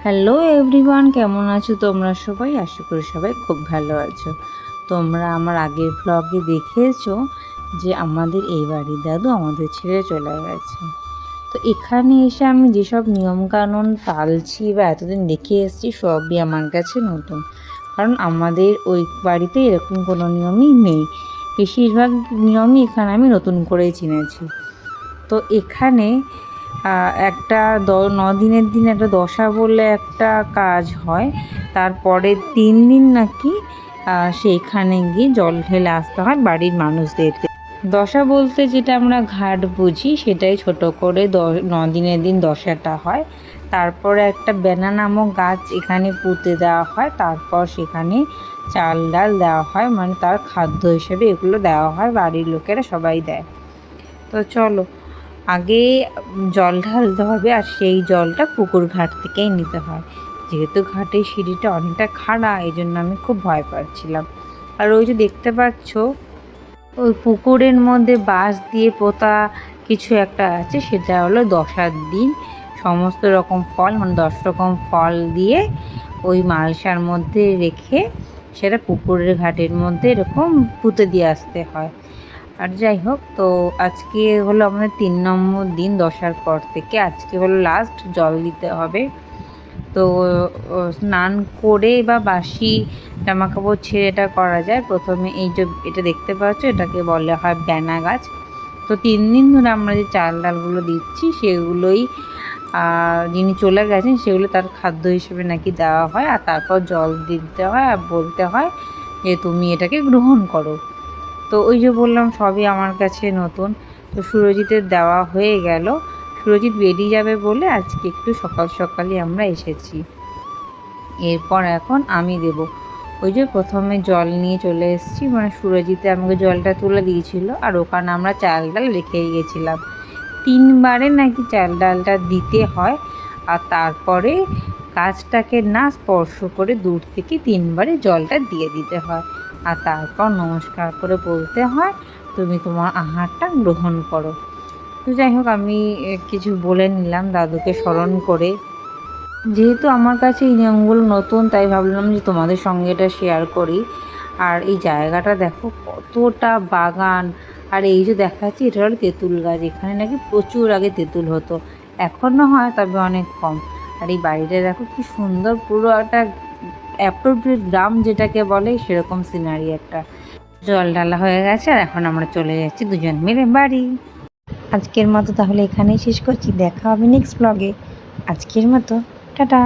Hello everyone, কেমন আছো তোমরা সবাই? আশা করি সবাই খুব ভালো আছো। তোমরা আমার আগের ব্লগে দেখেছো যে আমাদের এই বাড়ির দাদু আমাদের ছেড়ে চলে গেছে। তো এখানে এসে আমি যেসব নিয়মকানুন পালছি বা এতদিন দেখে এসেছি সবই আমার কাছে নতুন, কারণ আমাদের ওই বাড়িতে এরকম কোনো নিয়মই নেই। বেশিরভাগ নিয়মই এখানে আমি নতুন করেই চিনেছি। তো এখানে একটা 9 দিনের দিন একটা দশা বলে একটা কাজ হয়। তারপরে 3 দিন নাকি সেইখানে গিয়ে জল ঢেলে আসতে হয় বাড়ির মানুষদেরকে। দশা বলতে যেটা আমরা ঘাট বুঝি সেটাই ছোট করে 9 দিনের দিন দশাটা হয়। তারপরে একটা বেনা নামক গাছ এখানে পুঁতে দেওয়া হয়, তারপর সেখানে চাল ডাল দেওয়া হয়, মানে তার খাদ্য হিসেবে এগুলো দেওয়া হয়, বাড়ির লোকেরা সবাই দেয়। তো চলো আগে জল ঢালতে হবে, আর সেই জলটা পুকুর ঘাট থেকেই নিতে হয়। যেহেতু ঘাটের সিঁড়িটা অনেকটা খাড়া, এই জন্য আমি খুব ভয় পাচ্ছিলাম। আর ওই যে দেখতে পাচ্ছ ওই পুকুরের মধ্যে বাঁশ দিয়ে পোতা কিছু একটা আছে, সেটা হলো দশার দিন সমস্ত রকম ফল, মানে 10 রকম ফল দিয়ে ওই মালসার মধ্যে রেখে সেটা পুকুরের ঘাটের মধ্যে এরকম পুঁতে দিয়ে আসতে হয়। আর যাই হোক, তো আজকে হলো আমাদের 3 নম্বর দিন দশার পর থেকে, আজকে হলো লাস্ট জল দিতে হবে। তো স্নান করে বা বাসি জামা কাপড় ছেড়ে এটা করা যায়। প্রথমে এই যে এটা দেখতে পাচ্ছ, এটাকে বলা হয় বেনা গাছ। তো 3 দিন ধরে আমরা যে চাল ডালগুলো দিচ্ছি সেগুলোই যিনি চলে গেছেন সেগুলো তার খাদ্য হিসেবে নাকি দেওয়া হয়, আর তারপর জল দিতে হয় আর বলতে হয় যে তুমি এটাকে গ্রহণ করো। তো ওই যে বললাম সবই আমার কাছে নতুন। তো সুরজিতের দেওয়া হয়ে গেল, সুরজিৎ বেরিয়ে যাবে বলে আজকে একটু সকাল সকালই আমরা এসেছি। এরপর এখন আমি দেব। ওই যে প্রথমে জল নিয়ে চলে এসেছি, মানে সুরজিতে আমাকে জলটা তুলে দিয়েছিল, আর ওখানে আমরা চাল ডাল রেখেই গেছিলাম। 3বারে নাকি চাল ডালটা দিতে হয়, আর তারপরে গাছটাকে না স্পর্শ করে দূর থেকে 3বারে জলটা দিয়ে দিতে হয়, আর তারপর নমস্কার করে বলতে হয় তুমি তোমার আহারটা গ্রহণ করো। তো যাই হোক, আমি কিছু বলে নিলাম দাদুকে স্মরণ করে। যেহেতু আমার কাছে এই নিয়মগুলো নতুন, তাই ভাবলাম যে তোমাদের সঙ্গে এটা শেয়ার করি। আর এই জায়গাটা দেখো কতটা বাগান, আর এই যে দেখাচ্ছি এটা হলো তেঁতুল গাছ। এখানে নাকি প্রচুর আগে তেঁতুল হতো, এখনও হয় তবে অনেক কম। আর এই বাড়িটা দেখো কি সুন্দর, পুরো একটা অ্যাপ্রোপ্রিয়েট গ্রাম যেটাকে বলে সেরকম সিনারি একটা। জল ঢালা হয়ে গেছে, আর এখন আমরা চলে যাচ্ছি দুজন মিলে বাড়ি। আজকের মতো তাহলে এখানেই শেষ করছি, দেখা হবে নেক্সট ব্লগে। আজকের মতো টাটা।